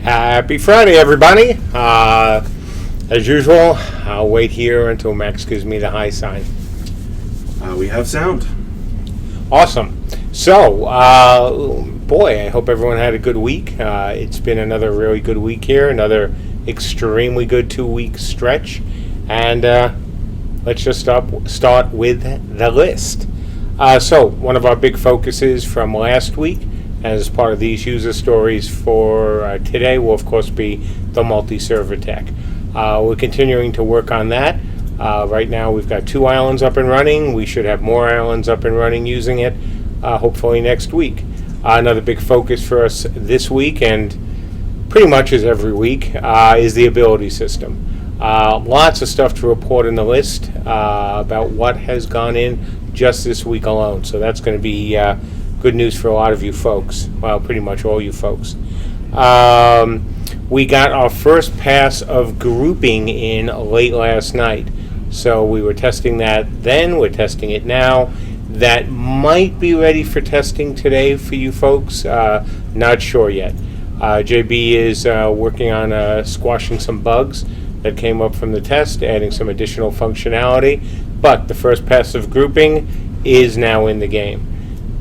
Happy Friday, everybody. As usual, I'll wait here until Max gives me the high sign. We have sound. Awesome. So, boy, I hope everyone had a good week. It's been another really good week here, another extremely good 2-week stretch. And let's just start with the list. So, one of our big focuses from last week, as part of these user stories for today, will of course be the multi-server tech. We're continuing to work on that. Right now we've got 2 islands up and running. We should have more islands up and running using it hopefully next week. Another big focus for us this week, and pretty much as every week, is the ability system. Lots of stuff to report in the list about what has gone in just this week alone. So that's going to be good news for a lot of you folks. Well, pretty much all you folks. We got our first pass of grouping in late last night. So we were testing that then. We're testing it now. That might be ready for testing today for you folks. Not sure yet. JB is working on squashing some bugs that came up from the test, adding some additional functionality. But the first pass of grouping is now in the game.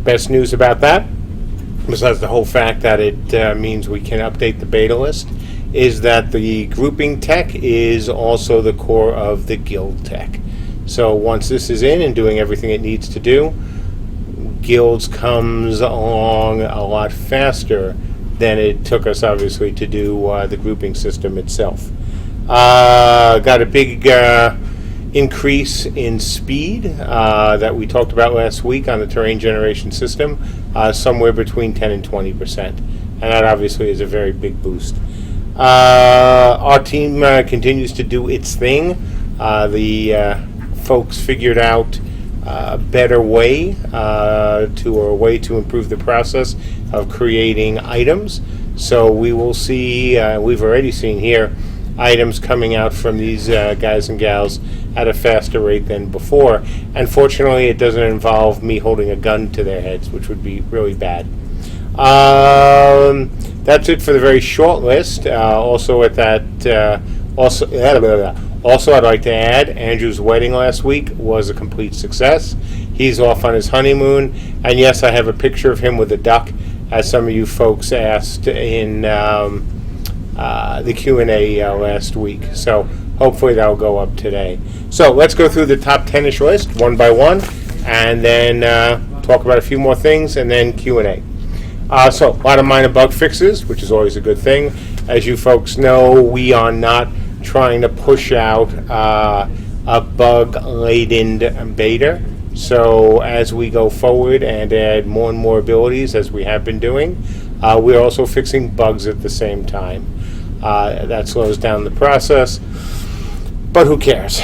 Best news about that, besides the whole fact that it means we can update the beta list, is that the grouping tech is also the core of the guild tech. So once this is in and doing everything it needs to do, guilds comes along a lot faster than it took us, obviously, to do the grouping system itself. Got a big increase in speed that we talked about last week on the terrain generation system, somewhere between 10 and 20%. And that obviously is a very big boost. Our team continues to do its thing. The folks figured out a better way to improve the process of creating items. So we will see, we've already seen here, items coming out from these guys and gals at a faster rate than before. Unfortunately, it doesn't involve me holding a gun to their heads, which would be really bad. That's it for the very short list. Also, I'd like to add, Andrew's wedding last week was a complete success. He's off on his honeymoon, and yes, I have a picture of him with a duck, as some of you folks asked in the Q&A last week. So hopefully that'll go up today. So let's go through the top 10-ish list one by one, and then talk about a few more things, and then Q&A. So a lot of minor bug fixes, which is always a good thing. As you folks know, we are not trying to push out a bug-laden beta. So as we go forward and add more and more abilities, as we have been doing, we're also fixing bugs at the same time. That slows down the process, but who cares?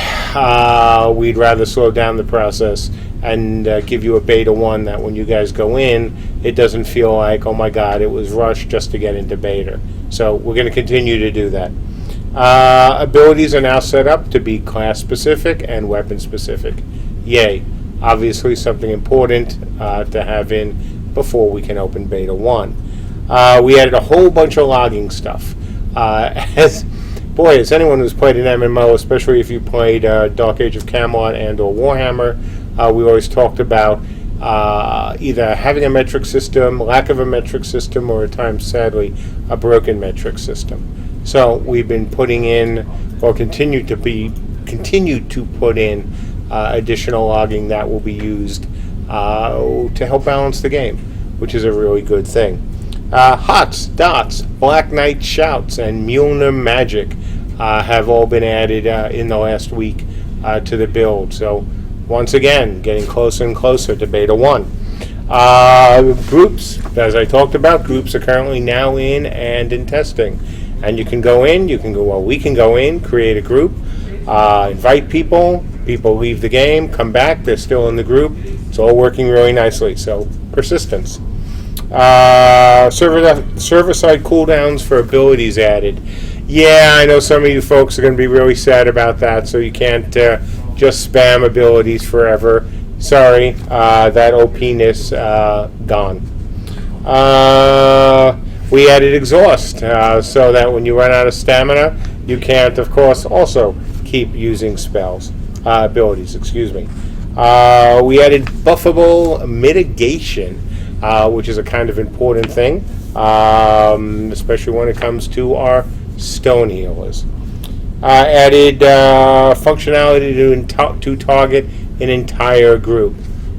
We'd rather slow down the process and give you a beta 1 that when you guys go in, it doesn't feel like, oh my god, it was rushed just to get into beta. So we're going to continue to do that. Abilities are now set up to be class specific and weapon specific. Yay. Obviously something important to have in before we can open beta 1. We added a whole bunch of logging stuff. As anyone who's played an MMO, especially if you played Dark Age of Camelot and or Warhammer, we always talked about either having a metric system, lack of a metric system, or at times, sadly, a broken metric system. So we've been putting in, or continue to put in additional logging that will be used to help balance the game, which is a really good thing. Hots, Dots, Black Knight Shouts, and Mjolnir Magic have all been added in the last week to the build. So once again, getting closer and closer to beta 1. Groups, as I talked about, groups are currently now in and in testing. And you can go in, we can go in, create a group, invite people leave the game, come back, they're still in the group. It's all working really nicely, so persistence. Server-side cooldowns for abilities added. Yeah, I know some of you folks are going to be really sad about that, so you can't just spam abilities forever. Sorry, that OP-ness gone. We added exhaust, so that when you run out of stamina, you can't, of course, also keep using abilities, excuse me. We added buffable mitigation, which is a kind of important thing, especially when it comes to our stone healers. Added functionality to target an entire group.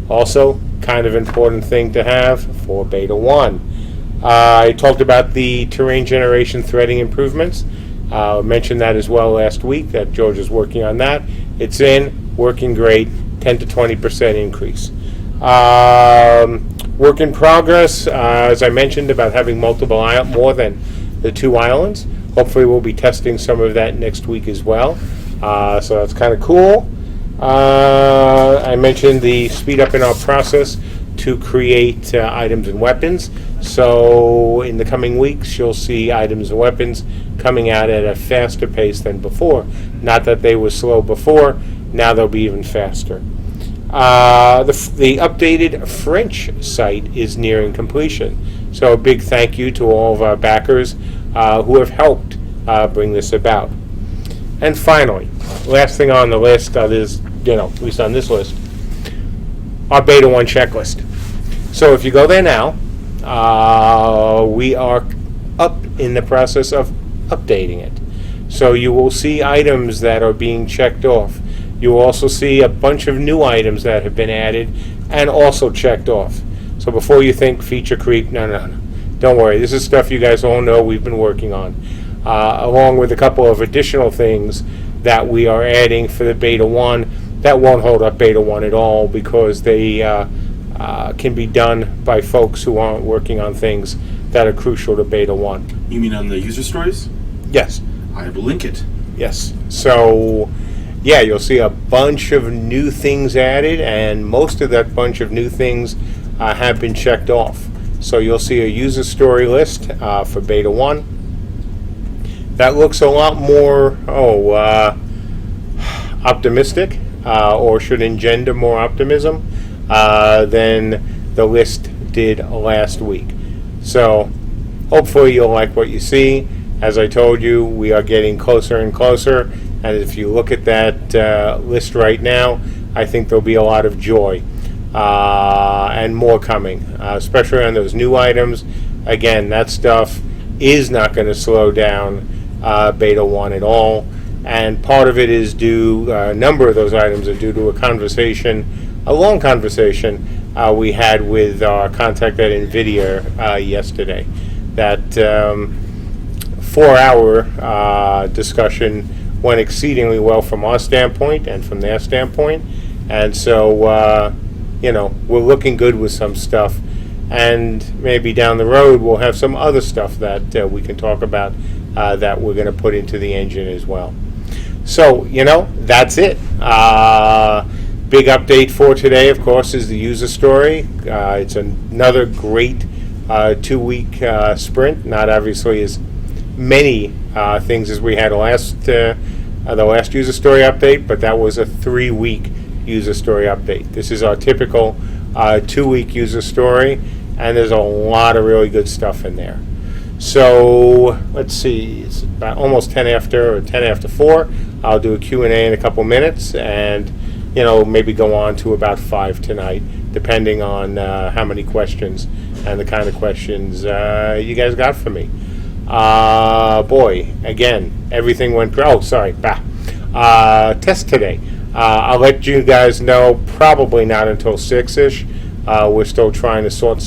Also, kind of important thing to have for Beta 1. I talked about the terrain generation threading improvements. Mentioned that as well last week, that George is working on that. It's in, working great, 10 to 20% increase. Work in progress, as I mentioned, about having more than the 2 islands. Hopefully we'll be testing some of that next week as well. So that's kind of cool. I mentioned the speed up in our process to create items and weapons. So in the coming weeks, you'll see items and weapons coming out at a faster pace than before. Not that they were slow before, now they'll be even faster. The updated French site is nearing completion. So a big thank you to all of our backers who have helped bring this about. And finally, last thing on the list is, at least on this list, our Beta 1 checklist. So if you go there now, we are up in the process of updating it. So you will see items that are being checked off. You will also see a bunch of new items that have been added and also checked off. So before you think feature creep, no. Don't worry. This is stuff you guys all know we've been working on, along with a couple of additional things that we are adding for the Beta 1 that won't hold up Beta 1 at all, because they can be done by folks who aren't working on things that are crucial to Beta 1. You mean on the user stories? Yes. I will link it. Yes. So, yeah, you'll see a bunch of new things added, and most of that bunch of new things have been checked off. So you'll see a user story list for Beta 1. That looks a lot more optimistic, or should engender more optimism than the list did last week. So hopefully you'll like what you see. As I told you, we are getting closer and closer, and if you look at that list right now, I think there'll be a lot of joy and more coming, especially on those new items. Again, that stuff is not going to slow down Beta 1 at all, and part of it is due, a number of those items are due to a long conversation we had with our contact at NVIDIA yesterday. That 4-hour discussion went exceedingly well from our standpoint and from their standpoint, and so we're looking good with some stuff, and maybe down the road we'll have some other stuff that we can talk about that we're going to put into the engine as well. So that's it. Big update for today, of course, is the user story. It's another great 2-week sprint. Not obviously as many things as we had the last user story update, but that was a 3-week user story update. This is our typical 2-week user story, and there's a lot of really good stuff in there. So let's see, it's about almost 10 after 4. I'll do a Q&A in a couple minutes, and maybe go on to about 5 tonight, depending on how many questions and the kind of questions you guys got for me. Boy, again, everything went test today. I'll let you guys know probably not until 6-ish. We're still trying to sort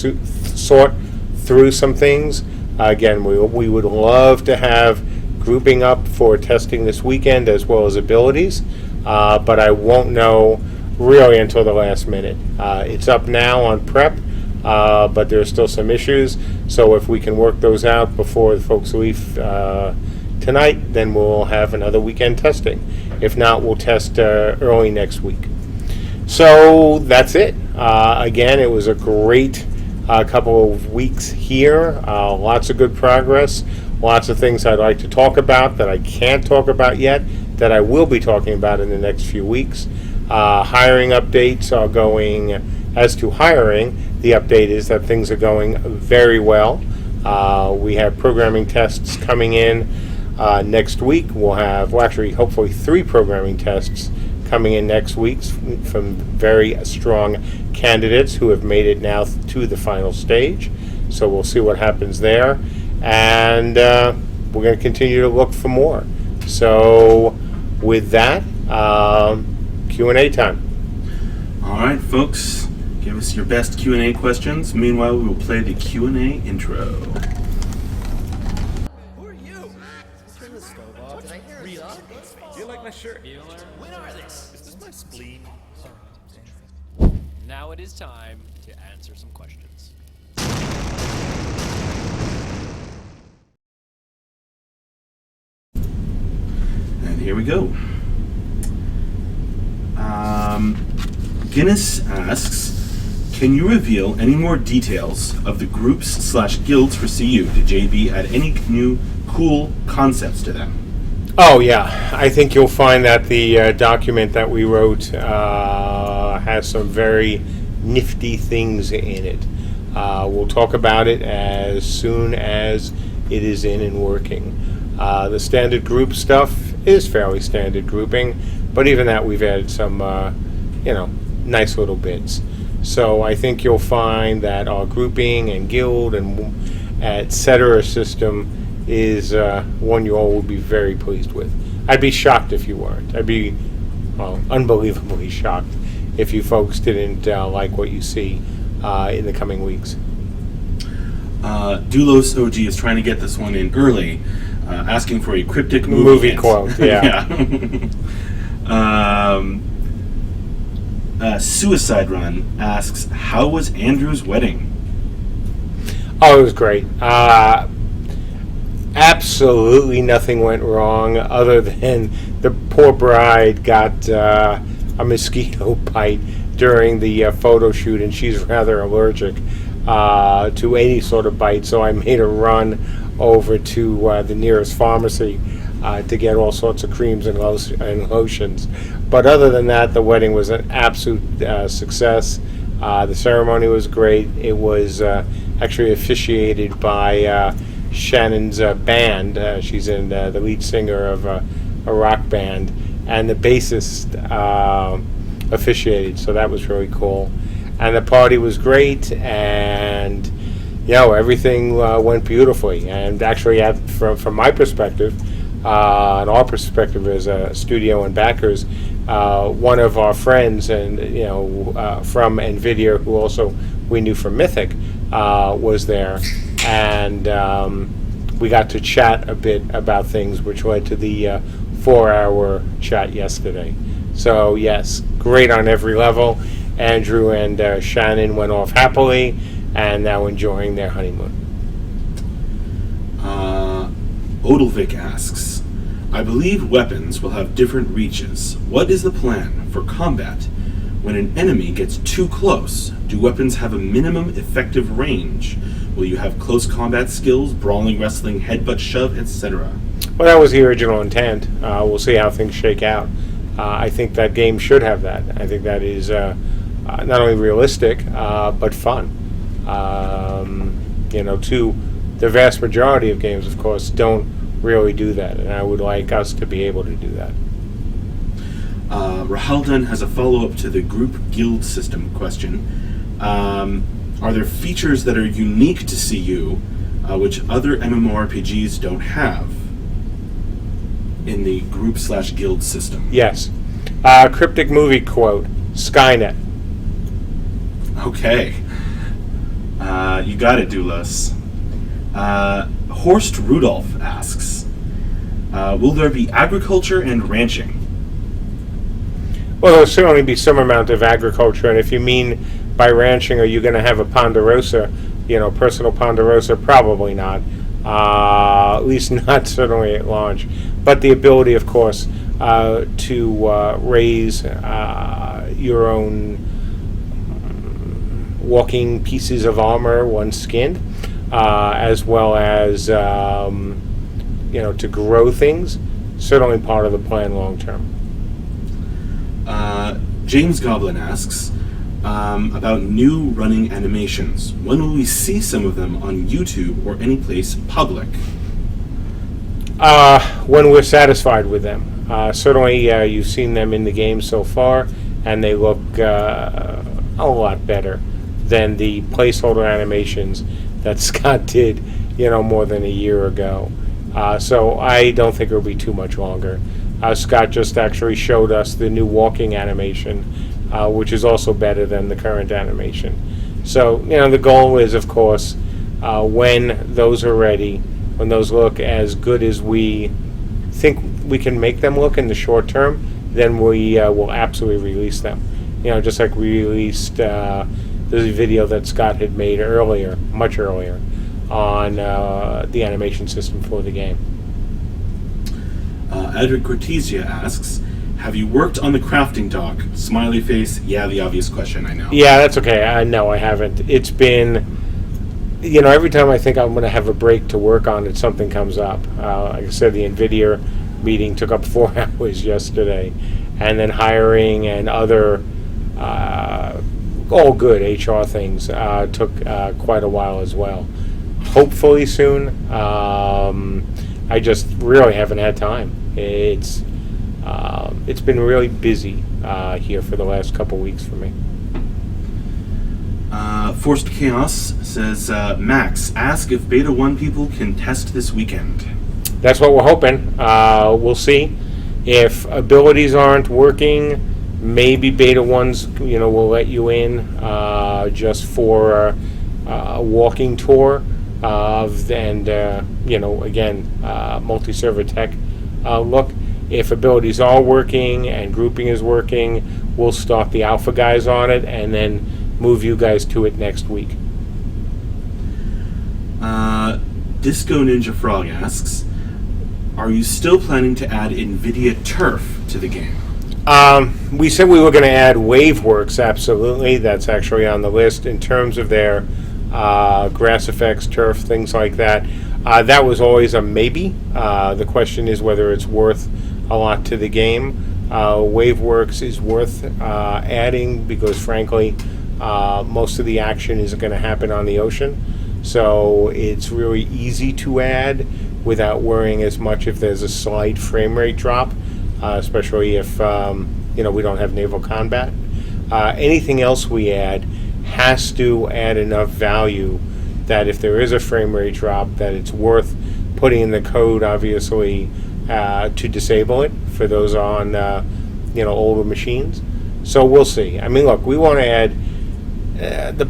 through some things. Again, we would love to have grouping up for testing this weekend as well as abilities, but I won't know really until the last minute. It's up now on prep, but there's still some issues, so if we can work those out before the folks leave tonight, then we'll have another weekend testing. If not, we'll test early next week. So that's it. Again, it was a great couple of weeks here. Lots of good progress. Lots of things I'd like to talk about that I can't talk about yet, that I will be talking about in the next few weeks. Hiring updates are going, as to hiring, the update is that things are going very well. We have programming tests coming in next week. We'll have, actually, hopefully 3 programming tests coming in next week from very strong candidates who have made it now to the final stage. So we'll see what happens there. And we're going to continue to look for more. So with that, Q&A time. All right, folks, give us your best Q&A questions. Meanwhile, we will play the Q&A intro. Who are you? Turn the stove off. Did I hear it? Do you like my shirt? When are this? Is this my spleen? Now it is time to answer some questions. And here we go. Guinness asks, can you reveal any more details of the groups/guilds for CU? Did JB add any new cool concepts to them? Oh, yeah. I think you'll find that the document that we wrote has some very nifty things in it. We'll talk about it as soon as it is in and working. The standard group stuff is fairly standard grouping, but even that we've added some, nice little bits. So I think you'll find that our grouping and guild and etc. system is one you all will be very pleased with. I'd be shocked if you weren't. I'd be, unbelievably shocked if you folks didn't like what you see in the coming weeks. Doulos OG is trying to get this one in early, asking for a cryptic Movie quote, yeah. Suicide Run asks, how was Andrew's wedding? Oh, it was great. Absolutely nothing went wrong other than the poor bride got a mosquito bite during the photo shoot, and she's rather allergic to any sort of bite, so I made a run over to the nearest pharmacy to get all sorts of creams and lotions. But other than that, the wedding was an absolute success. The ceremony was great. It was actually officiated by Shannon's band. She's in the lead singer of a rock band, and the bassist officiated, so that was really cool. And the party was great, and everything went beautifully. And actually, from my perspective, and our perspective as a studio and backers, one of our friends and from NVIDIA, who also we knew from Mythic, was there, and we got to chat a bit about things, which led to the 4-hour chat yesterday. So yes, great on every level. Andrew and Shannon went off happily and now enjoying their honeymoon. Odelvik asks, I believe weapons will have different reaches. What is the plan for combat when an enemy gets too close? Do weapons have a minimum effective range? Will you have close combat skills, brawling, wrestling, headbutt, shove, etc.? Well, that was the original intent. We'll see how things shake out. I think that game should have that. I think that is not only realistic, but fun. The vast majority of games, of course, don't really do that, and I would like us to be able to do that. Rahaldan has a follow-up to the group guild system question. Are there features that are unique to CU, which other MMORPGs don't have in the group/guild system? Yes. Cryptic movie quote, Skynet. Okay. You got it, Doulos. Horst Rudolph asks, will there be agriculture and ranching? Well, there'll certainly be some amount of agriculture, and if you mean by ranching, are you going to have a Ponderosa, personal Ponderosa? Probably not. At least not certainly at launch. But the ability, of course, to raise your own walking pieces of armor once skinned, as well as to grow things, certainly part of the plan long term. James Goblin asks about new running animations. When will we see some of them on YouTube or any place public? When we're satisfied with them. Certainly, you've seen them in the game so far, and they look a lot better than the placeholder animations that Scott did, more than a year ago. So I don't think it'll be too much longer. Scott just actually showed us the new walking animation, which is also better than the current animation. So, the goal is, of course, when those are ready, when those look as good as we think we can make them look in the short term, then we will absolutely release them. Just like we released the video that Scott had made earlier, much earlier, on the animation system for the game. Edric Cortesia asks, have you worked on the crafting dock? Smiley face, yeah, the obvious question, I know. Yeah, that's okay. No, I haven't. It's been, every time I think I'm going to have a break to work on it, something comes up. Like I said, the NVIDIA meeting took up 4 hours yesterday, and then hiring and other all good HR things took quite a while as well. Hopefully soon. I just really haven't had time. It's been really busy here for the last couple weeks for me. Forced Chaos says, Max, ask if Beta 1 people can test this weekend. That's what we're hoping. We'll see. If abilities aren't working, maybe Beta 1s, will let you in just for a walking tour and, again, multi-server tech look. If abilities are working and grouping is working, we'll start the alpha guys on it and then move you guys to it next week. Disco Ninja Frog asks, are you still planning to add NVIDIA Turf to the game? We said we were going to add WaveWorks, absolutely. That's actually on the list in terms of their grass effects, turf, things like that. That was always a maybe. The question is whether it's worth a lot to the game. WaveWorks is worth adding because, frankly, most of the action is going to happen on the ocean. So it's really easy to add without worrying as much if there's a slight frame rate drop, especially if we don't have naval combat. Anything else we add has to add enough value that if there is a frame rate drop, that it's worth putting in the code, obviously, to disable it for those on older machines. So we'll see. I mean, look, we want to add the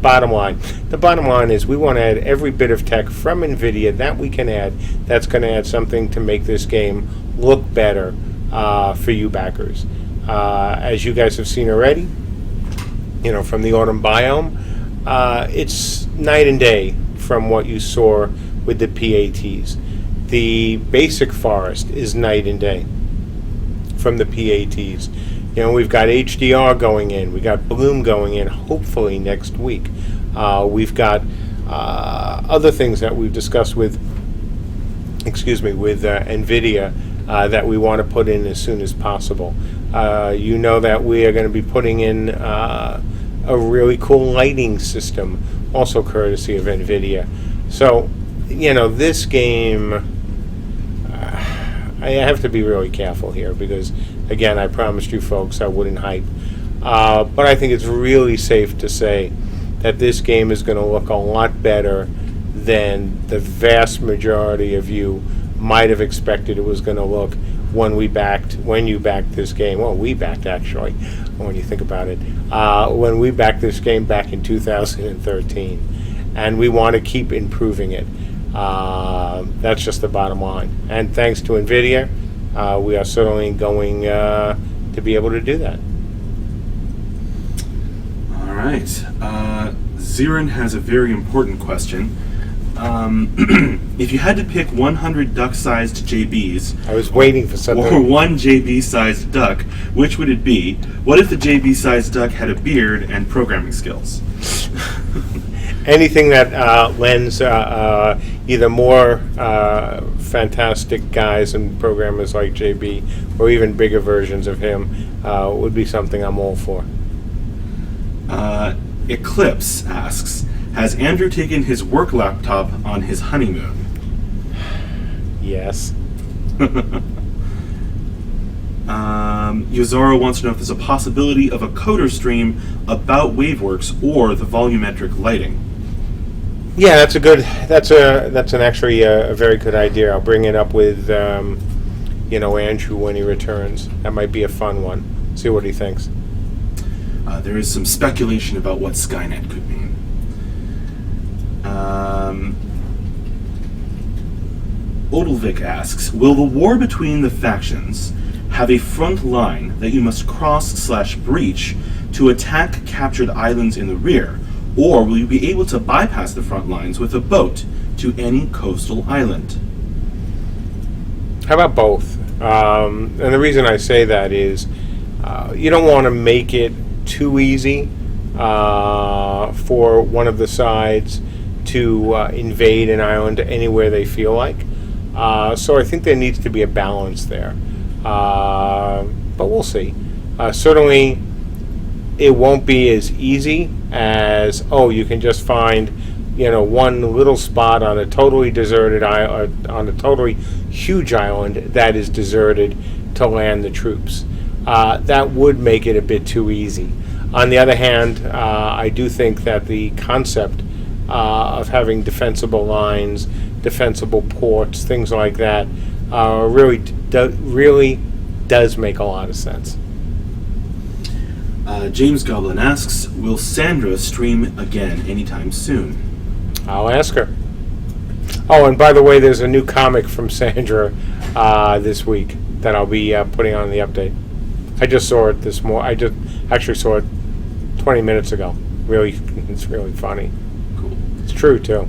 bottom line. The bottom line is we want to add every bit of tech from NVIDIA that we can add that's going to add something to make this game look better for you backers. As you guys have seen already, from the Autumn Biome, it's night and day from what you saw with the PATs. The basic forest is night and day from the PATs. We've got HDR going in. We got Bloom going in, hopefully next week. We've got other things that we've discussed with NVIDIA that we want to put in as soon as possible. That we are going to be putting in a really cool lighting system, also courtesy of NVIDIA. So, this game, I have to be really careful here because, again, I promised you folks I wouldn't hype. But I think it's really safe to say that this game is going to look a lot better than the vast majority of you might have expected it was going to look when you backed this game. Well, we backed, actually, when you think about it. When we backed this game back in 2013. And we want to keep improving it. That's just the bottom line. And thanks to NVIDIA, we are certainly going to be able to do that. All right. Zirin has a very important question. If you had to pick 100 duck-sized JBs... I was waiting for something. ...or one JB-sized duck, which would it be? What if the JB-sized duck had a beard and programming skills? anything that lends either more fantastic guys and programmers like JB, or even bigger versions of him, would be something I'm all for. Eclipse asks, has Andrew taken his work laptop on his honeymoon? Yes. Yozoro wants to know if there's a possibility of a coder stream about Waveworks or the volumetric lighting. Yeah, that's actually a very good idea. I'll bring it up with Andrew when he returns. That might be a fun one. See what he thinks. There is some speculation about what Skynet could mean. Odilvik asks, will the war between the factions have a front line that you must cross/breach to attack captured islands in the rear, or will you be able to bypass the front lines with a boat to any coastal island? How about both? And the reason I say that is you don't want to make it too easy for one of the sides to invade an island anywhere they feel like. So I think there needs to be a balance there. But we'll see. Certainly, it won't be as easy as, you can just find, one little spot on a totally deserted island, on a totally huge island that is deserted to land the troops. That would make it a bit too easy. On the other hand, I do think that the concept of having defensible lines, defensible ports, things like that, really does make a lot of sense. James Goblin asks, will Sandra stream again anytime soon? I'll ask her. Oh, and by the way, there's a new comic from Sandra this week that I'll be putting on the update. I just saw it this morning. I just actually saw it 20 minutes ago. Really, it's really funny. Cool. It's true, too.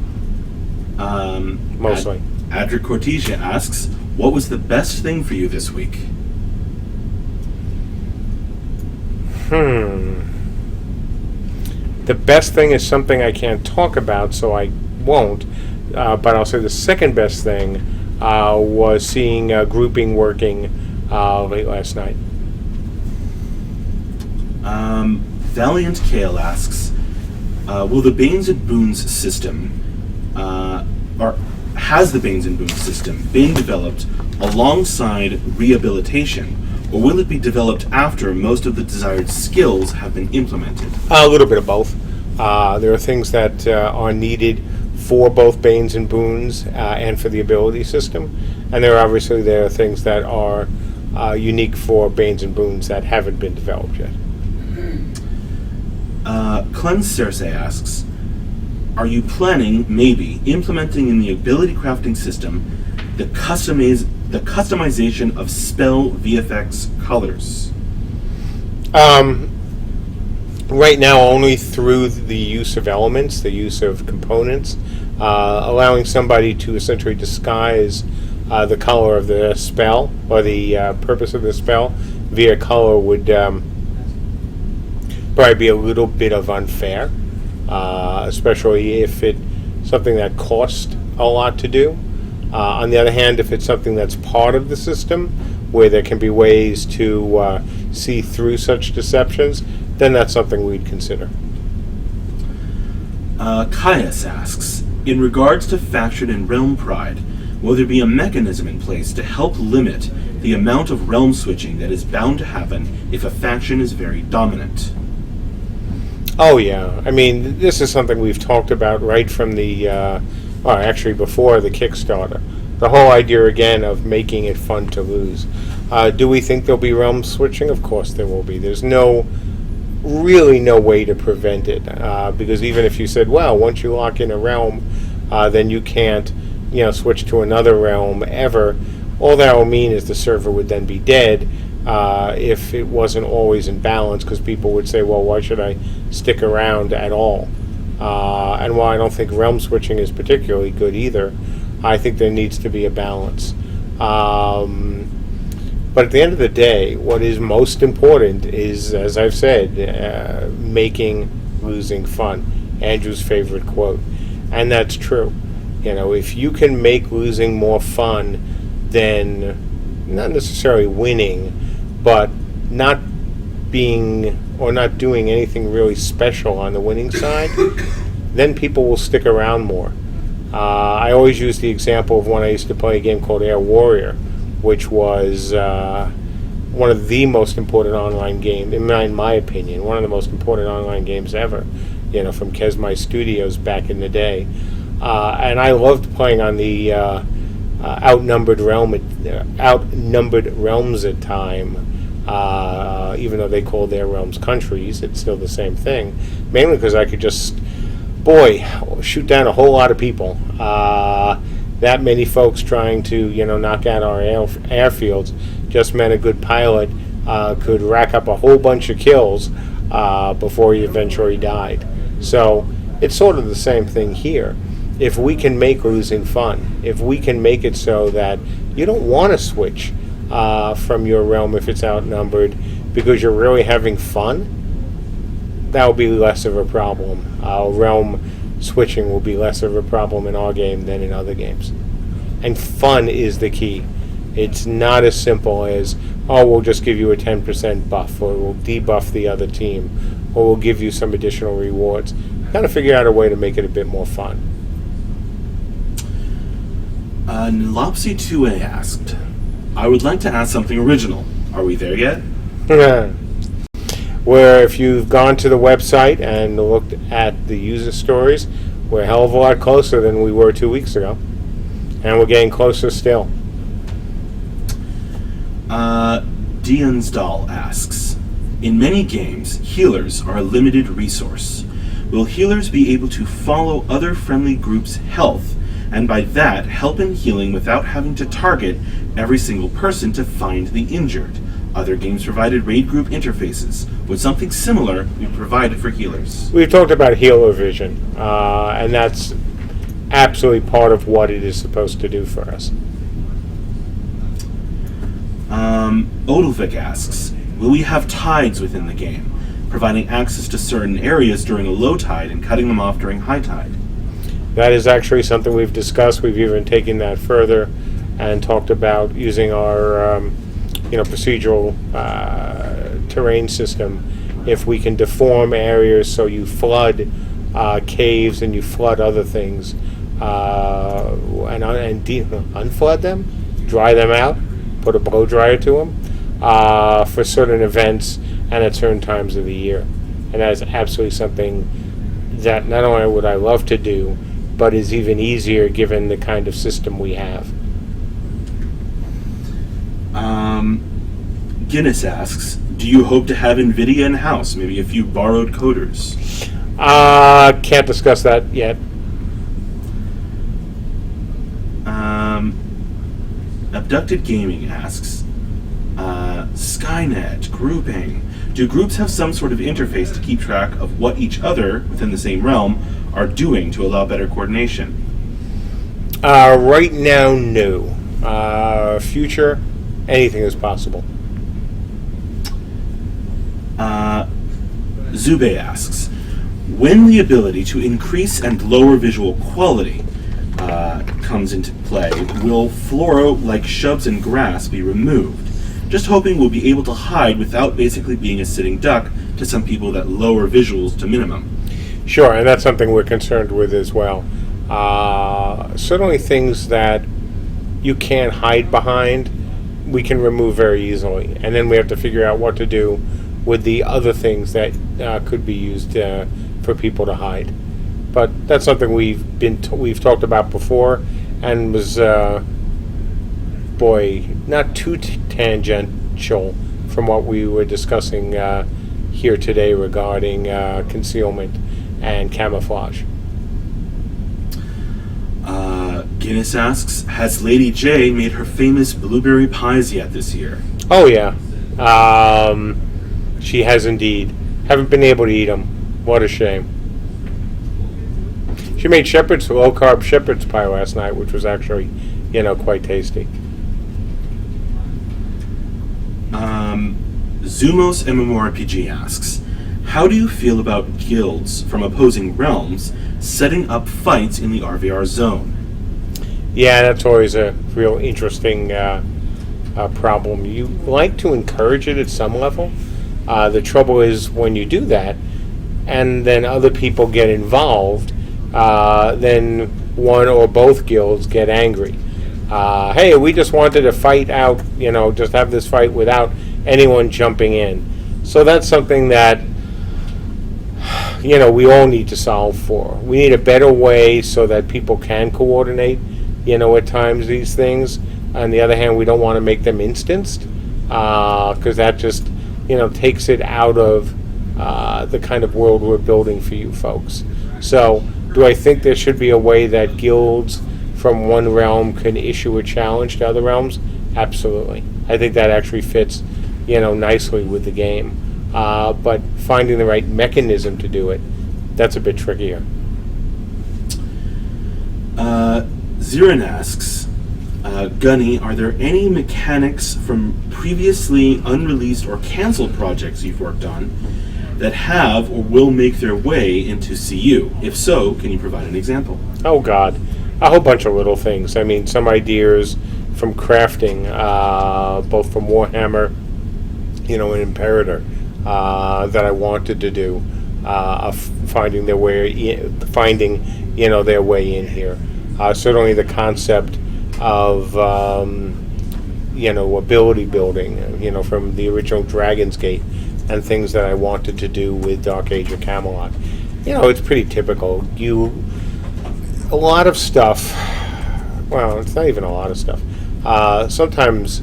Mostly. Adric Cortesia asks, what was the best thing for you this week? The best thing is something I can't talk about, so I won't. But I'll say the second best thing was seeing grouping working late last night. Valiant Kale asks, will the Banes and Boons system, has the Banes and Boons system been developed alongside rehabilitation, or will it be developed after most of the desired skills have been implemented? A little bit of both. There are things that are needed for both Banes and Boons and for the ability system, and there are things that are unique for Banes and Boons that haven't been developed yet. Cleanse Cersei asks, are you planning, maybe, implementing in the ability crafting system the customization of spell VFX colors? Right now, only through the use of elements, the use of components, allowing somebody to essentially disguise the color of the spell or the purpose of the spell via color would probably be a little bit of unfair, especially if it's something that costs a lot to do. On the other hand, if it's something that's part of the system, where there can be ways to see through such deceptions, then that's something we'd consider. Caius asks, in regards to faction and realm pride, will there be a mechanism in place to help limit the amount of realm switching that is bound to happen if a faction is very dominant? Oh yeah, I mean, this is something we've talked about right from the, actually before the Kickstarter. The whole idea again of making it fun to lose. Do we think there'll be realm switching? Of course there will be. There's really no way to prevent it, because even if you said, well, once you lock in a realm, then you can't, switch to another realm ever. All that will mean is the server would then be dead. If it wasn't always in balance, because people would say, well, why should I stick around at all? And while I don't think realm switching is particularly good either, I think there needs to be a balance. But at the end of the day, what is most important is, as I've said, making losing fun. Andrew's favorite quote. And that's true. If you can make losing more fun than not necessarily winning, but not being or not doing anything really special on the winning side, then people will stick around more. I always use the example of when I used to play a game called Air Warrior, which was one of the most important online games, in my opinion, one of the most important online games ever, from Kesmai Studios back in the day. And I loved playing on the outnumbered realms at time. Even though they call their realms countries, it's still the same thing. Mainly because I could just, shoot down a whole lot of people. That many folks trying to, knock out our airfields just meant a good pilot could rack up a whole bunch of kills before he eventually died. So it's sort of the same thing here. If we can make losing fun, if we can make it so that you don't want to switch from your realm if it's outnumbered because you're really having fun, that will be less of a problem. Realm switching will be less of a problem in our game than in other games. And fun is the key. It's not as simple as, we'll just give you a 10% buff, or we'll debuff the other team, or we'll give you some additional rewards. Got to figure out a way to make it a bit more fun. Nilopsy2A asked, I would like to ask something original. Are we there yet? Where if you've gone to the website and looked at the user stories, we're a hell of a lot closer than we were 2 weeks ago. And we're getting closer still. Diansdal asks, in many games, healers are a limited resource. Will healers be able to follow other friendly groups' health, and by that help in healing without having to target every single person to find the injured? Other games provided raid group interfaces. Would something similar be provided for healers? We've talked about healer vision, and that's absolutely part of what it is supposed to do for us. Odilvik asks, will we have tides within the game, providing access to certain areas during a low tide and cutting them off during high tide? That is actually something we've discussed. We've even taken that further and talked about using our procedural terrain system. If we can deform areas so you flood caves and you flood other things, and unflood them, dry them out, put a blow dryer to them for certain events and at certain times of the year. And that is absolutely something that not only would I love to do, but is even easier given the kind of system we have. Guinness asks, do you hope to have NVIDIA in-house, maybe a few borrowed coders? Can't discuss that yet. Abducted Gaming asks, Skynet, grouping. Do groups have some sort of interface to keep track of what each other, within the same realm, are doing to allow better coordination? Right now, no. Future, anything is possible. Zube asks, when the ability to increase and lower visual quality comes into play, will fluoro like shrubs and grass be removed? Just hoping we'll be able to hide without basically being a sitting duck to some people that lower visuals to minimum. Sure, and that's something we're concerned with as well. Certainly things that you can't hide behind, we can remove very easily. And then we have to figure out what to do with the other things that could be used for people to hide. But that's something we've talked about before, and was not too tangential from what we were discussing here today regarding concealment and camouflage. Guinness asks, has Lady J made her famous blueberry pies yet this year? Oh yeah, she has indeed. Haven't been able to eat them. What a shame. She made low-carb shepherd's pie last night, which was actually, quite tasty. Zumos MMORPG asks, How do you feel about guilds from opposing realms setting up fights in the RVR zone? Yeah, that's always a real interesting problem. You like to encourage it at some level. The trouble is when you do that, and then other people get involved, then one or both guilds get angry. Hey, we just wanted to fight out, just have this fight without anyone jumping in. So that's something that, we all need to solve for. We need a better way so that people can coordinate, at times these things. On the other hand, we don't want to make them instanced, because that just, takes it out of the kind of world we're building for you folks. So, do I think there should be a way that guilds from one realm can issue a challenge to other realms? Absolutely. I think that actually fits, nicely with the game. But finding the right mechanism to do it, that's a bit trickier. Zirin asks, Gunny, are there any mechanics from previously unreleased or canceled projects you've worked on that have or will make their way into CU? If so, can you provide an example? Oh, God. A whole bunch of little things. I mean, some ideas from crafting, both from Warhammer, and Imperator, that I wanted to do, finding their way in here. Certainly the concept of, ability building, from the original Dragon's Gate, and things that I wanted to do with Dark Age of Camelot. It's pretty typical. A lot of stuff, well, it's not even a lot of stuff. Sometimes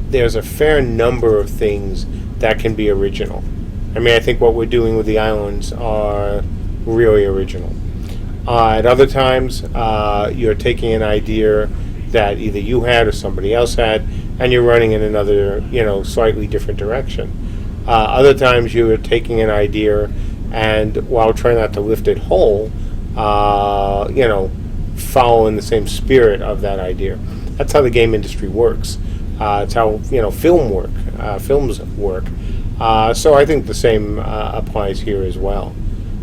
there's a fair number of things that can be original. I mean, I think what we're doing with the islands are really original. At other times, you're taking an idea that either you had or somebody else had, and you're running in another, slightly different direction. Other times, you're taking an idea, and while trying not to lift it whole, following the same spirit of that idea. That's how the game industry works. It's how films work. So I think the same applies here as well.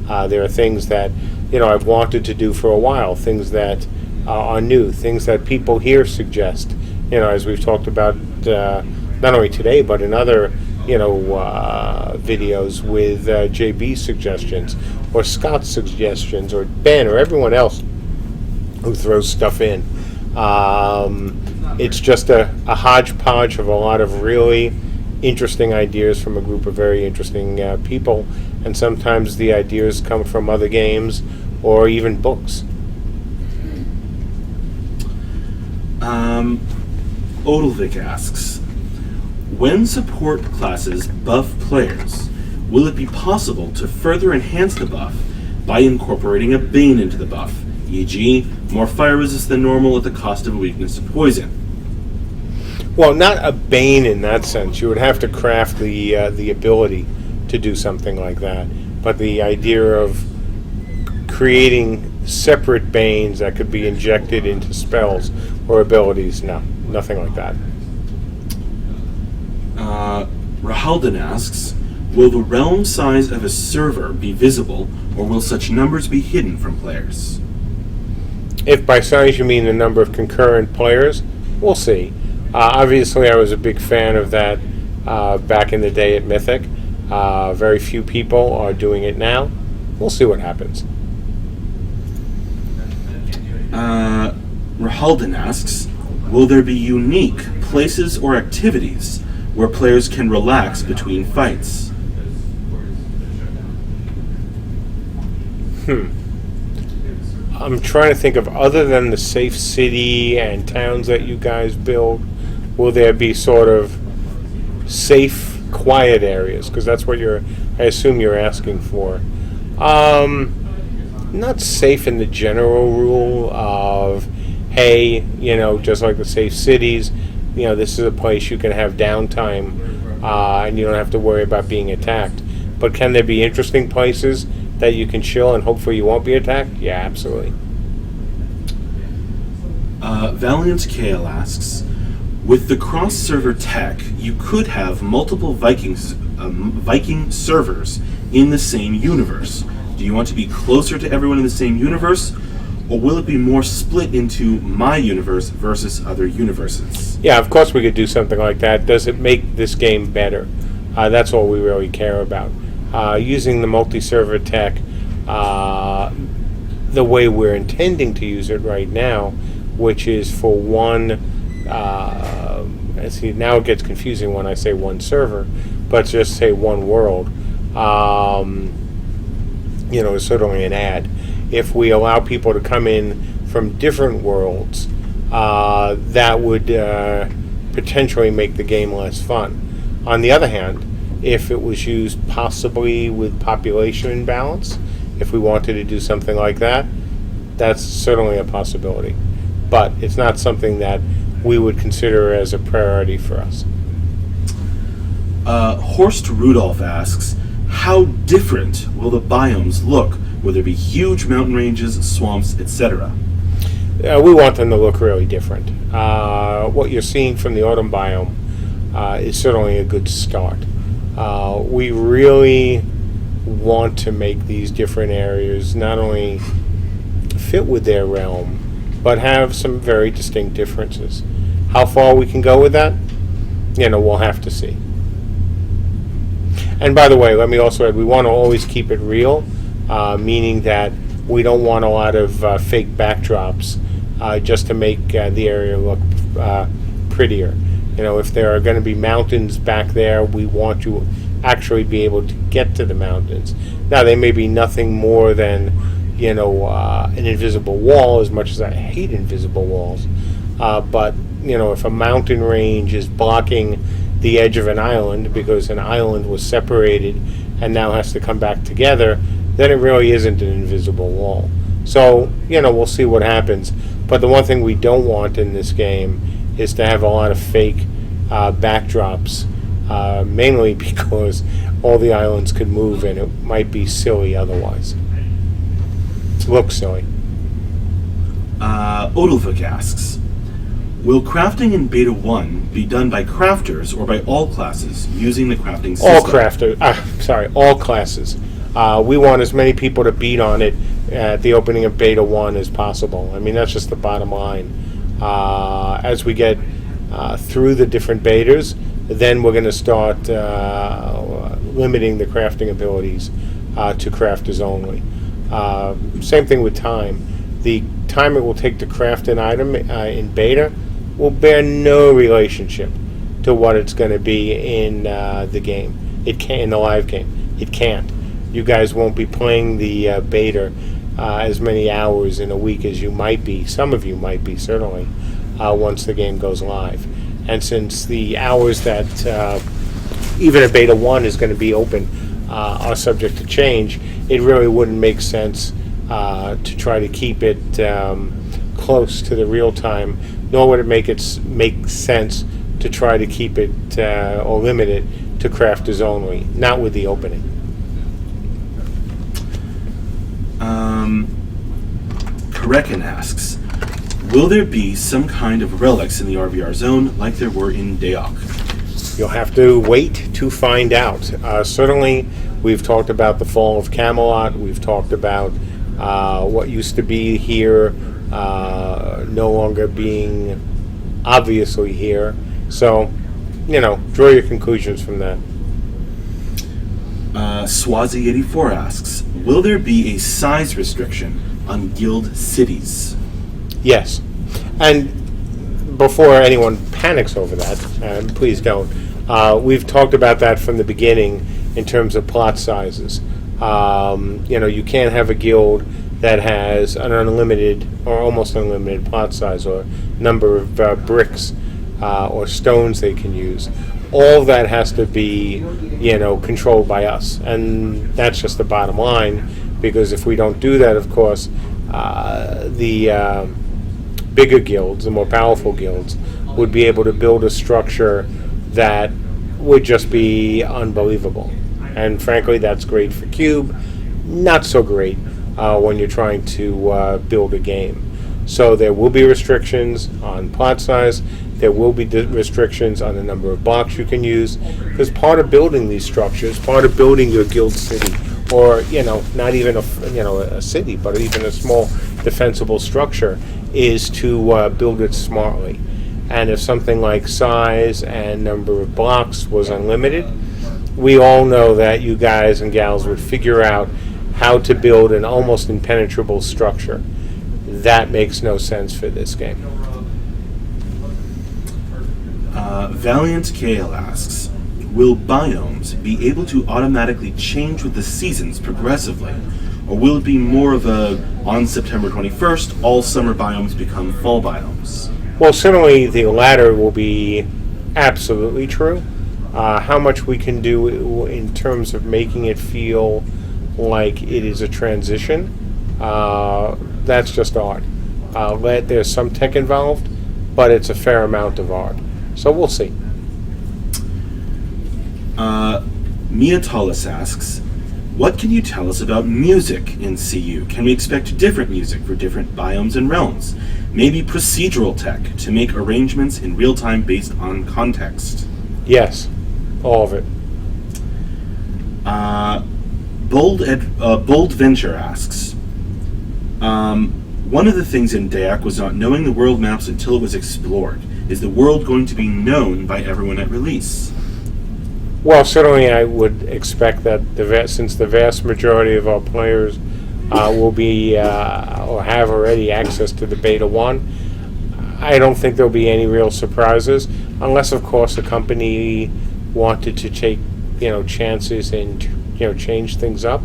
There are things that I've wanted to do for a while, things that are new, things that people here suggest. As we've talked about not only today but in other videos with JB's suggestions or Scott's suggestions or Ben or everyone else who throws stuff in. It's just a hodgepodge of a lot of really interesting ideas from a group of very interesting people, and sometimes the ideas come from other games or even books. Odilvik asks, when support classes buff players, will it be possible to further enhance the buff by incorporating a bane into the buff, e.g., more fire resist than normal at the cost of a weakness to poison? Well, not a bane in that sense. You would have to craft the ability to do something like that. But the idea of creating separate banes that could be injected into spells or abilities, no, nothing like that. Rahalden asks, will the realm size of a server be visible, or will such numbers be hidden from players? If by size you mean the number of concurrent players, we'll see. Obviously, I was a big fan of that back in the day at Mythic. Very few people are doing it now. We'll see what happens. Rahalden asks, will there be unique places or activities where players can relax between fights? I'm trying to think of, other than the safe city and towns that you guys build, will there be sort of safe, quiet areas? Because that's what I assume you're asking for. Not safe in the general rule of, hey, just like the safe cities, this is a place you can have downtime and you don't have to worry about being attacked. But can there be interesting places that you can chill and hopefully you won't be attacked? Yeah, absolutely. Valiant Kale asks, with the cross-server tech, you could have multiple Vikings Viking servers in the same universe? Do you want to be closer to everyone in the same universe, or will it be more split into my universe versus other universes? Yeah, of course we could do something like that. Does it make this game better? That's all we really care about. Using the multi-server tech the way we're intending to use it right now, which is for one, see, now it gets confusing when I say one server, but just say one world, is certainly an ad. If we allow people to come in from different worlds, that would potentially make the game less fun. On the other hand, if it was used possibly with population imbalance, if we wanted to do something like that, that's certainly a possibility. But it's not something that we would consider as a priority for us. Horst Rudolph asks, how different will the biomes look? Will there be huge mountain ranges, swamps, etc.? We want them to look really different. What you're seeing from the autumn biome is certainly a good start. We really want to make these different areas not only fit with their realm, but have some very distinct differences. How far we can go with that, we'll have to see. And by the way, let me also add, we want to always keep it real, meaning that we don't want a lot of fake backdrops just to make the area look prettier. If there are going to be mountains back there, we want to actually be able to get to the mountains. Now, they may be nothing more than, an invisible wall, as much as I hate invisible walls. But, if a mountain range is blocking the edge of an island because an island was separated and now has to come back together, then it really isn't an invisible wall. So, we'll see what happens. But the one thing we don't want in this game is to have a lot of fake backdrops, mainly because all the islands could move and it might be silly otherwise. Looks silly. Odilvik asks, will crafting in Beta 1 be done by crafters or by all classes using the crafting system? All classes. We want as many people to beat on it at the opening of Beta 1 as possible. I mean, that's just the bottom line. As we get through the different betas, then we're going to start limiting the crafting abilities to crafters only. Same thing with time. The time it will take to craft an item in beta will bear no relationship to what it's going to be in the game. It can't in the live game. It can't. You guys won't be playing the beta as many hours in a week as you might be. Some of you might be, certainly, once the game goes live. And since the hours that even a beta 1 is going to be open are subject to change, it really wouldn't make sense to try to keep it close to the real time, nor would it make sense to try to keep it or limit it to crafters only, not with the opening. Karekin asks, will there be some kind of relics in the RVR zone like there were in Deok? You'll have to wait to find out. Certainly, we've talked about the fall of Camelot. We've talked about what used to be here no longer being obviously here. So, draw your conclusions from that. Swazi84 asks, will there be a size restriction on guild cities? Yes. And before anyone panics over that, please don't, we've talked about that from the beginning in terms of plot sizes. You can't have a guild that has an unlimited or almost unlimited plot size or number of bricks or stones they can use. All of that has to be, controlled by us. And that's just the bottom line, because if we don't do that, of course, the bigger guilds, the more powerful guilds, would be able to build a structure that would just be unbelievable. And frankly, that's great for Cube, not so great when you're trying to build a game. So there will be restrictions on plot size. There will be restrictions on the number of blocks you can use. Because part of building these structures, part of building your guild city, or not even a city, but even a small defensible structure, is to build it smartly. And if something like size and number of blocks was unlimited, we all know that you guys and gals would figure out how to build an almost impenetrable structure. That makes no sense for this game. Valiant Kale asks, will Biomes be able to automatically change with the seasons progressively? Or will it be more of a, on September 21st, all summer biomes become fall biomes? Well, certainly the latter will be absolutely true. How much we can do in terms of making it feel like it is a transition, that's just art. There's some tech involved, but it's a fair amount of art. So we'll see. Mia Tullis asks, what can you tell us about music in CU? Can we expect different music for different biomes and realms? Maybe procedural tech to make arrangements in real time based on context? Yes, all of it. Bold Venture asks, one of the things in Dayak was not knowing the world maps until it was explored. Is the world going to be known by everyone at release? Well, certainly I would expect that since the vast majority of our players will be or have already access to the Beta 1, I don't think there'll be any real surprises, unless, of course, the company wanted to take chances and change things up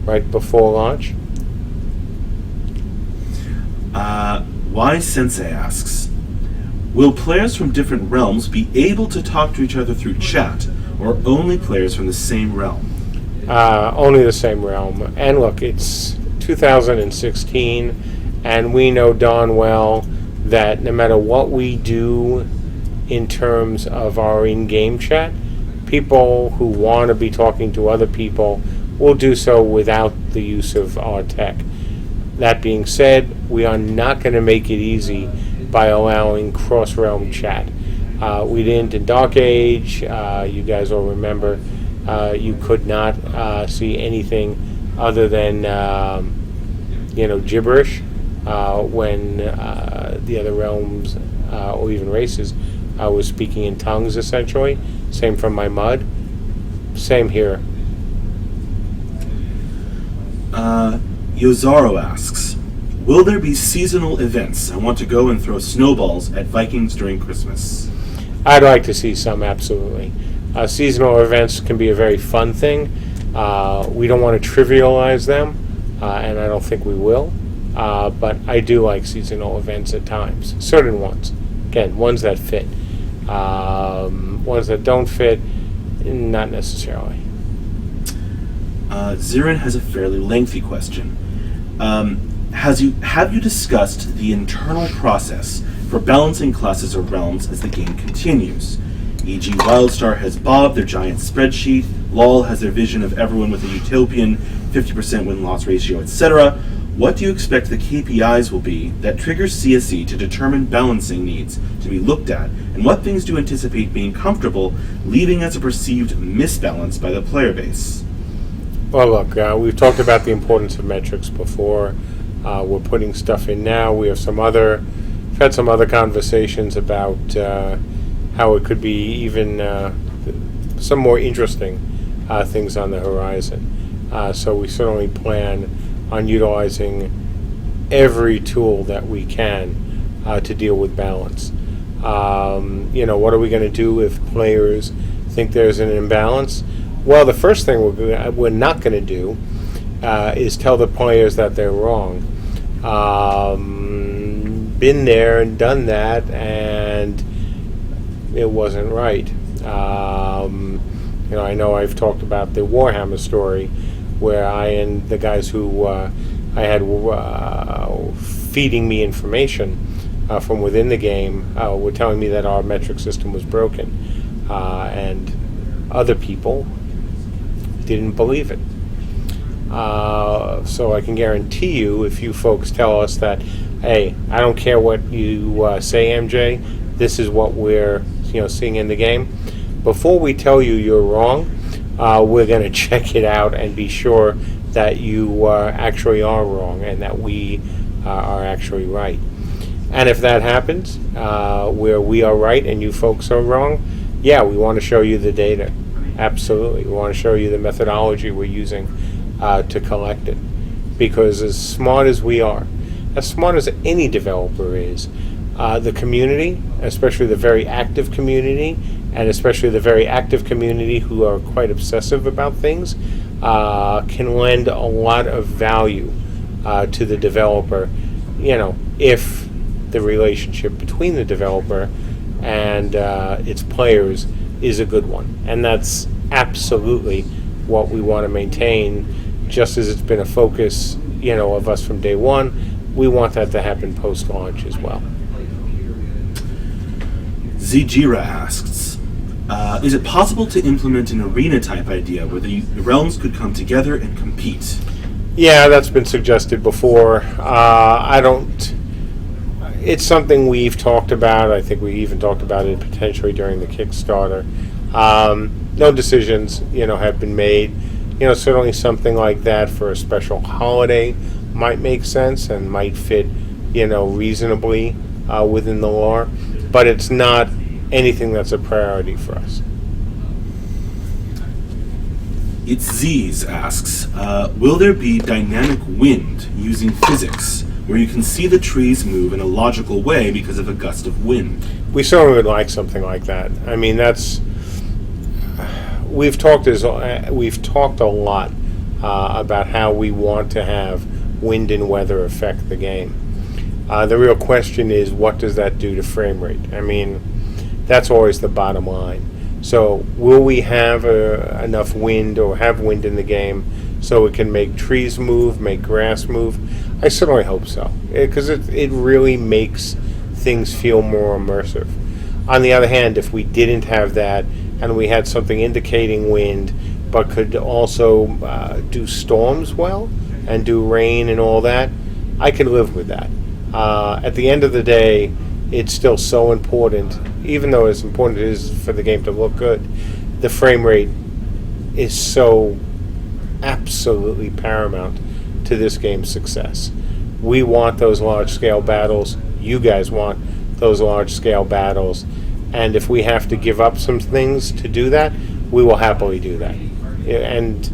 right before launch. Y Sensei asks, will players from different realms be able to talk to each other through chat, or only players from the same realm? Only the same realm. And look, it's 2016, and we know darn well that no matter what we do in terms of our in-game chat, people who want to be talking to other people will do so without the use of our tech. That being said, we are not going to make it easy by allowing cross-realm chat. We didn't in Dark Age. You guys all remember you could not see anything other than gibberish when the other realms or even races was speaking in tongues, essentially. Same from my mud. Same here. Yozaro asks, will there be seasonal events? I want to go and throw snowballs at Vikings during Christmas. I'd like to see some, absolutely. Seasonal events can be a very fun thing. We don't want to trivialize them, and I don't think we will. But I do like seasonal events at times. Certain ones. Again, ones that fit. Ones that don't fit, not necessarily. Zirin has a fairly lengthy question. Have you discussed the internal process for balancing classes or realms as the game continues? E.g., Wildstar has Bob, their giant spreadsheet, LOL has their vision of everyone with a utopian 50% win-loss ratio, etc. What do you expect the KPIs will be that trigger CSE to determine balancing needs to be looked at, and what things do you anticipate being comfortable leaving as a perceived misbalance by the player base? Well, look, we've talked about the importance of metrics before. We're putting stuff in now. We've had some other conversations about how it could be even some more interesting things on the horizon. So we certainly plan on utilizing every tool that we can to deal with balance. What are we going to do if players think there's an imbalance? Well, the first thing we're not going to do is tell the players that they're wrong. Been there and done that, and it wasn't right. I know I've talked about the Warhammer story, where I and the guys who I had feeding me information from within the game were telling me that our metric system was broken, and other people didn't believe it. So I can guarantee you, if you folks tell us that hey, I don't care what you say, MJ. This is what we're seeing in the game. Before we tell you you're wrong, we're going to check it out and be sure that you actually are wrong and that we are actually right. And if that happens, where we are right and you folks are wrong, yeah, we want to show you the data. Absolutely. We want to show you the methodology we're using to collect it. Because as smart as we are, as smart as any developer is, the community, especially the very active community, and especially the very active community who are quite obsessive about things, can lend a lot of value to the developer, if the relationship between the developer and its players is a good one. And that's absolutely what we want to maintain, just as it's been a focus, of us from day one. We want that to happen post-launch as well. Zijira asks, is it possible to implement an arena-type idea where the realms could come together and compete? Yeah, that's been suggested before. It's something we've talked about. I think we even talked about it potentially during the Kickstarter. No decisions, have been made. Certainly something like that for a special holiday might make sense and might fit, reasonably within the lore. But it's not anything that's a priority for us. It's Z's asks, will there be dynamic wind using physics, where you can see the trees move in a logical way because of a gust of wind? We certainly would like something like that. I mean, we've talked a lot about how we want to have wind and weather affect the game. The real question is, what does that do to frame rate? I mean, that's always the bottom line. So will we have enough wind or have wind in the game so it can make trees move, make grass move? I certainly hope so, because it really makes things feel more immersive. On the other hand, if we didn't have that and we had something indicating wind but could also do storms well and do rain and all that, I could live with that. At the end of the day, it's still so important, even though as important it is for the game to look good, the frame rate is so absolutely paramount to this game's success. We want those large-scale battles. You guys want those large-scale battles. And if we have to give up some things to do that, we will happily do that. And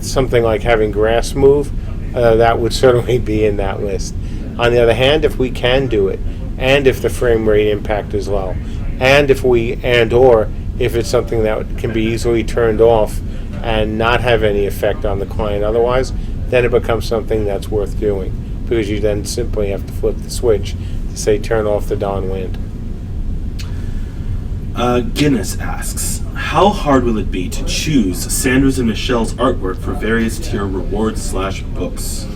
something like having grass move, that would certainly be in that list. On the other hand, if we can do it, and if the frame rate impact is low, and if it's something that can be easily turned off and not have any effect on the client otherwise, then it becomes something that's worth doing, because you then simply have to flip the switch to say turn off the dawn wind. Guinness asks, how hard will it be to choose Sandra's and Michelle's artwork for various tier rewards/books?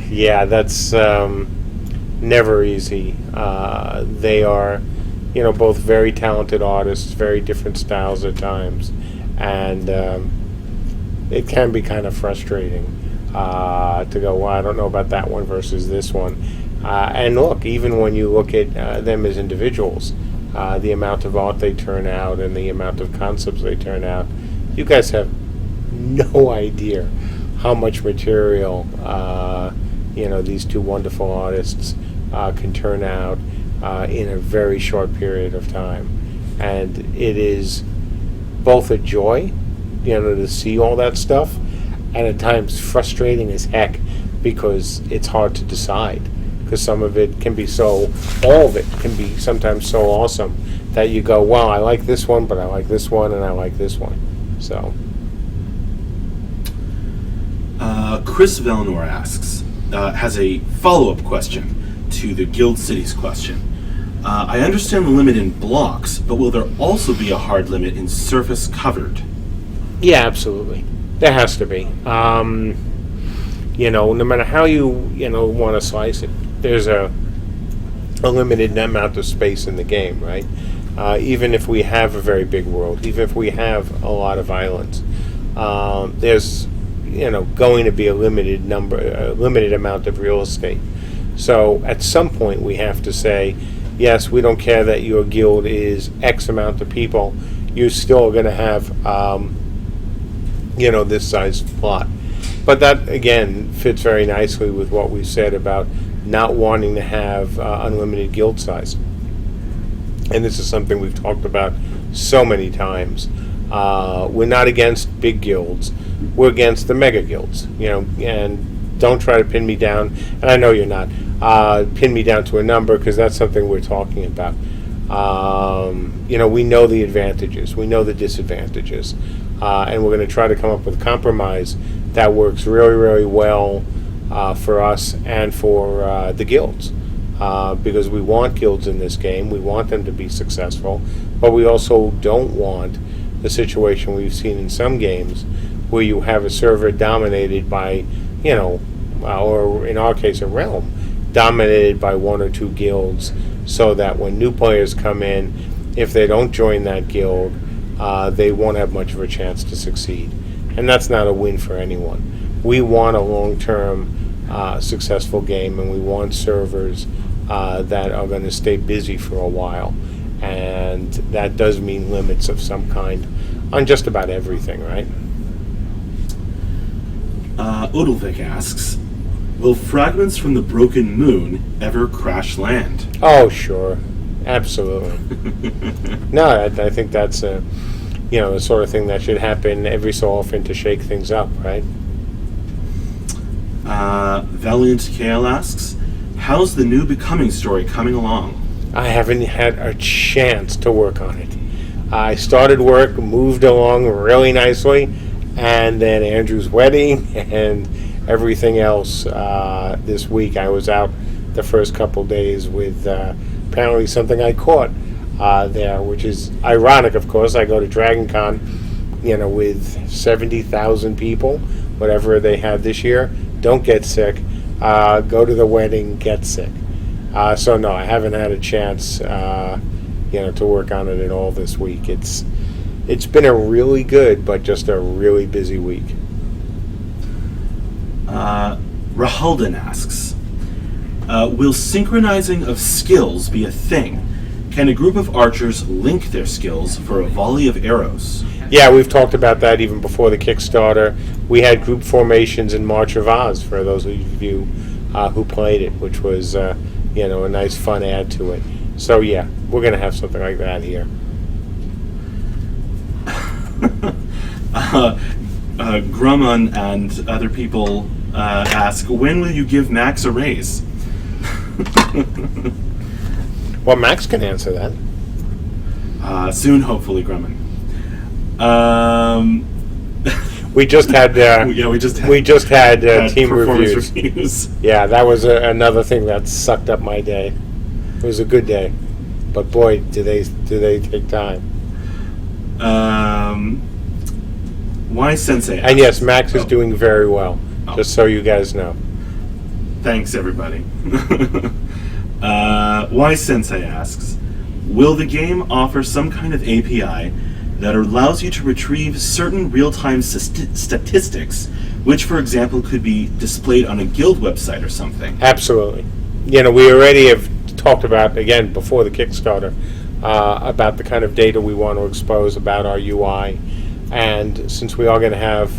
Yeah, that's never easy. They are, both very talented artists, very different styles at times, and it can be kind of frustrating to go, well, I don't know about that one versus this one. And look, even when you look at them as individuals, the amount of art they turn out and the amount of concepts they turn out, you guys have no idea how much material these two wonderful artists can turn out in a very short period of time. And it is both a joy, to see all that stuff, and at times frustrating as heck, because it's hard to decide. Because some of it can be all of it can be sometimes so awesome that you go, well, I like this one, but I like this one, and I like this one. So. Chris Velnor asks, has a follow-up question to the Guild Cities question. I understand the limit in blocks, but will there also be a hard limit in surface covered? Yeah, absolutely. There has to be. No matter how you want to slice it, there's a limited amount of space in the game, right? Even if we have a very big world, even if we have a lot of islands, there's going to be a limited amount of real estate. So at some point we have to say, yes, we don't care that your guild is X amount of people. You're still going to have, this size plot. But that, again, fits very nicely with what we said about not wanting to have unlimited guild size. And this is something we've talked about so many times. We're not against big guilds. We're against the mega guilds, and don't try to pin me down. And I know you're not. Pin me down to a number, because that's something we're talking about. We know the advantages. We know the disadvantages. And we're going to try to come up with a compromise that works really, really well for us and for the guilds. Because we want guilds in this game. We want them to be successful. But we also don't want the situation we've seen in some games where you have a server dominated by, or in our case, a realm, dominated by one or two guilds, so that when new players come in, if they don't join that guild, they won't have much of a chance to succeed. And that's not a win for anyone. We want a long-term successful game, and we want servers that are going to stay busy for a while. And that does mean limits of some kind on just about everything, right? Odilvik asks, will fragments from the broken moon ever crash land? Oh, sure. Absolutely. No, I think that's the sort of thing that should happen every so often to shake things up, right? Valiant Kale asks, how's the new Becoming story coming along? I haven't had a chance to work on it. I started work, moved along really nicely, and then Andrew's wedding and everything else this week. I was out the first couple days with apparently something I caught there, which is ironic, of course. I go to Dragon Con, with 70,000 people, whatever they had this year. Don't get sick. Go to the wedding, get sick. So no, I haven't had a chance, to work on it at all this week. It's been a really good, but just a really busy week. Rahalden asks, will synchronizing of skills be a thing? Can a group of archers link their skills for a volley of arrows? Yeah, we've talked about that even before the Kickstarter. We had group formations in March of Oz, for those of you who played it, which was a nice fun add to it. So yeah, we're going to have something like that here. Grumman and other people ask, when will you give Max a raise? Well, Max can answer that. Soon, hopefully, Grumman. We just had team performance reviews. Yeah, that was another thing that sucked up my day. It was a good day, but boy, do they take time. Why Sensei asks, and yes, Max is doing very well. Just so you guys know. Thanks, everybody. Why Sensei asks, will the game offer some kind of API that allows you to retrieve certain real-time statistics, which, for example, could be displayed on a guild website or something? Absolutely. We already have talked about, again, before the Kickstarter, about the kind of data we want to expose about our UI. And since we are going to have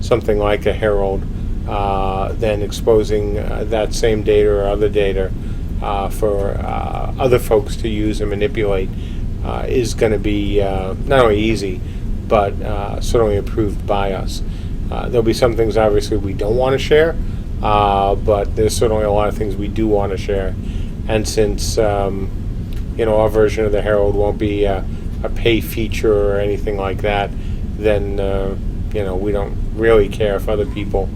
something like a Herald, then exposing that same data or other data for other folks to use and manipulate is going to be not only easy, but certainly approved by us. There'll be some things, obviously, we don't want to share, but there's certainly a lot of things we do want to share. And since our version of the Herald won't be a pay feature or anything like that, then we don't really care if other people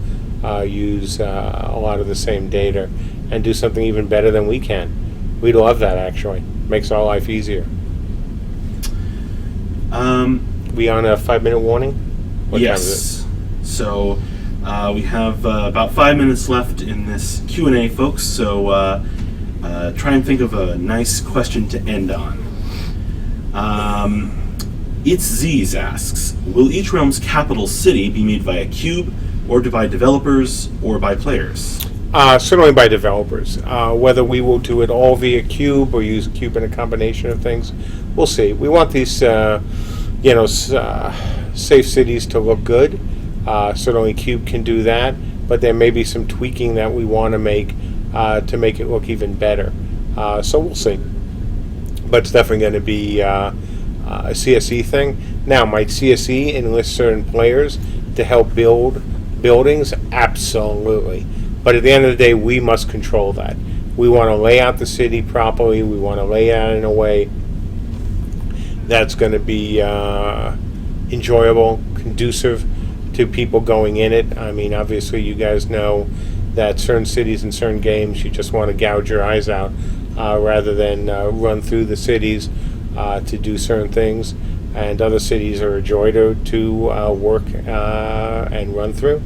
use a lot of the same data and do something even better than we can. We'd love that, actually. Makes our life easier. We on a 5-minute warning? What yes. time is it? So we have about 5 minutes left in this Q&A, folks. So try and think of a nice question to end on. It's Z's asks, will each realm's capital city be made by a cube, or by developers, or by players? Certainly by developers. Whether we will do it all via cube or use cube in a combination of things, we'll see. We want these, safe cities to look good. Certainly cube can do that, but there may be some tweaking that we want to make it look even better. So we'll see. But it's definitely going to be a CSE thing. Now, might CSE enlist certain players to help build buildings? Absolutely. But at the end of the day, we must control that. We want to lay out the city properly. We want to lay it out in a way that's going to be enjoyable, conducive to people going in it. I mean, obviously, you guys know that certain cities and certain games, you just want to gouge your eyes out rather than run through the cities to do certain things. And other cities are a joy to work and run through.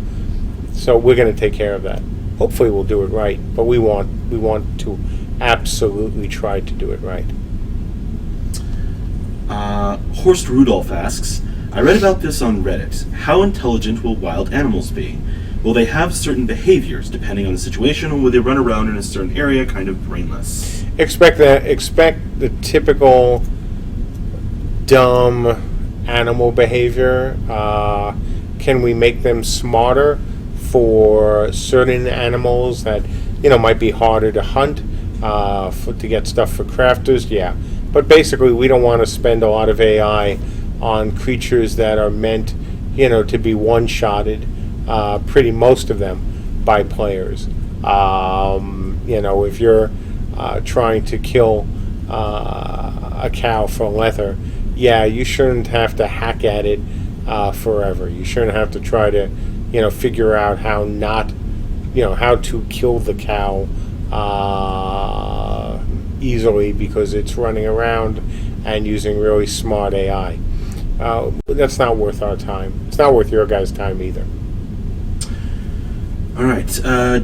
So we're going to take care of that. Hopefully we'll do it right, but we want to absolutely try to do it right. Horst Rudolph asks, I read about this on Reddit. How intelligent will wild animals be? Will they have certain behaviors depending on the situation, or will they run around in a certain area kind of brainless? Expect the typical dumb animal behavior. Can we make them smarter for certain animals that might be harder to hunt to get stuff for crafters? Yeah, but basically we don't want to spend a lot of AI on creatures that are meant to be one-shotted, pretty most of them, by players. If you're trying to kill a cow for leather, yeah, you shouldn't have to hack at it forever. You shouldn't have to try to figure out how to kill the cow easily because it's running around and using really smart AI. That's not worth our time. It's not worth your guys' time either. All right.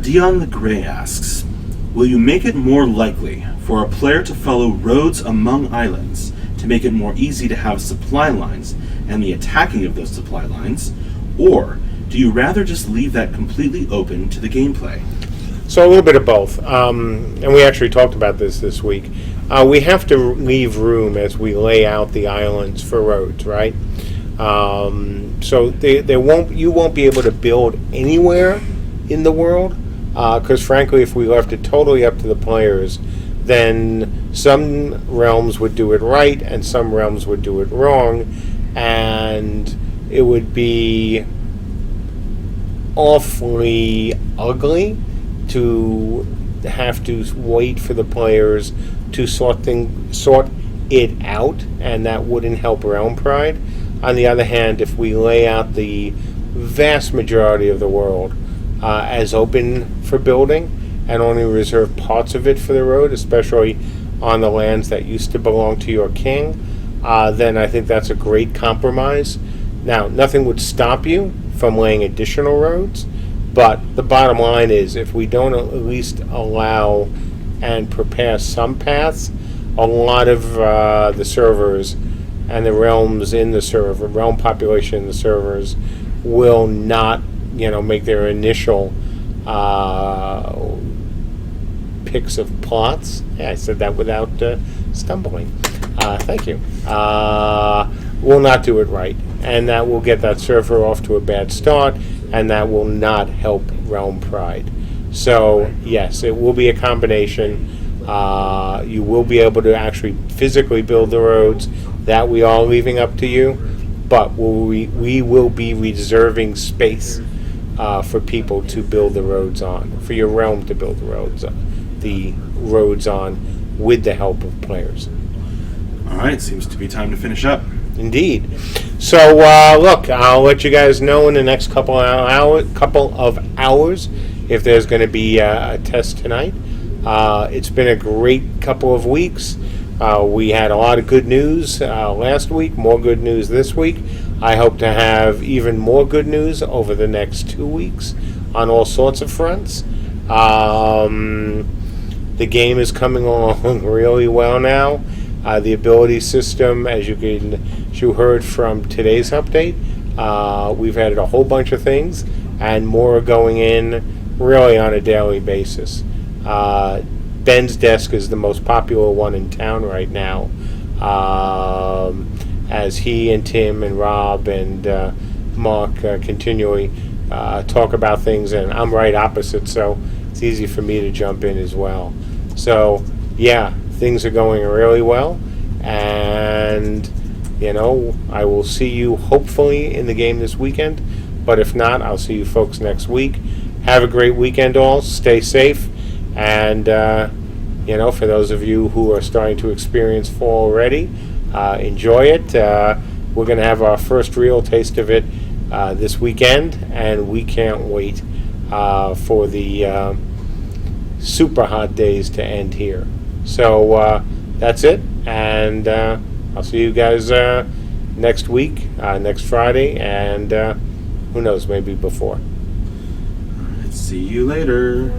Dion the Grey asks, will you make it more likely for a player to follow roads among islands to make it more easy to have supply lines and the attacking of those supply lines, or do you rather just leave that completely open to the gameplay? So a little bit of both, and we actually talked about this week. We have to leave room as we lay out the islands for roads, right? So you won't be able to build anywhere in the world, because frankly, if we left it totally up to the players, then some realms would do it right and some realms would do it wrong, and it would be awfully ugly to have to wait for the players to sort it out, and that wouldn't help realm pride. On the other hand, if we lay out the vast majority of the world as open for building and only reserve parts of it for the road, especially on the lands that used to belong to your king, then I think that's a great compromise. Now, nothing would stop you from laying additional roads, but the bottom line is if we don't at least allow and prepare some paths, a lot of the servers and the realms in the server, realm population in the servers, will not make their initial picks of plots. Yeah, I said that without stumbling. Thank you. Will not do it right, and that will get that server off to a bad start, and that will not help realm pride. So yes, it will be a combination. You will be able to actually physically build the roads. That we are leaving up to you, but we will be reserving space for people to build the roads on, for your realm to build the roads on with the help of players. All right, seems to be time to finish up. Indeed. So look, I'll let you guys know in the next couple of hours if there's going to be a test tonight. It's been a great couple of weeks. We had a lot of good news last week, more good news this week. I hope to have even more good news over the next 2 weeks on all sorts of fronts. The game is coming along really well now. The ability system, as you heard from today's update, we've added a whole bunch of things, and more are going in really on a daily basis. Ben's desk is the most popular one in town right now, as he and Tim and Rob and Mark continually talk about things, and I'm right opposite, so it's easy for me to jump in as well. So, yeah, things are going really well, and, I will see you hopefully in the game this weekend, but if not, I'll see you folks next week. Have a great weekend all, stay safe, and, for those of you who are starting to experience fall already, enjoy it. We're going to have our first real taste of it this weekend, and we can't wait for the super hot days to end here. So that's it, and I'll see you guys next week, next Friday, and who knows, maybe before. See you later.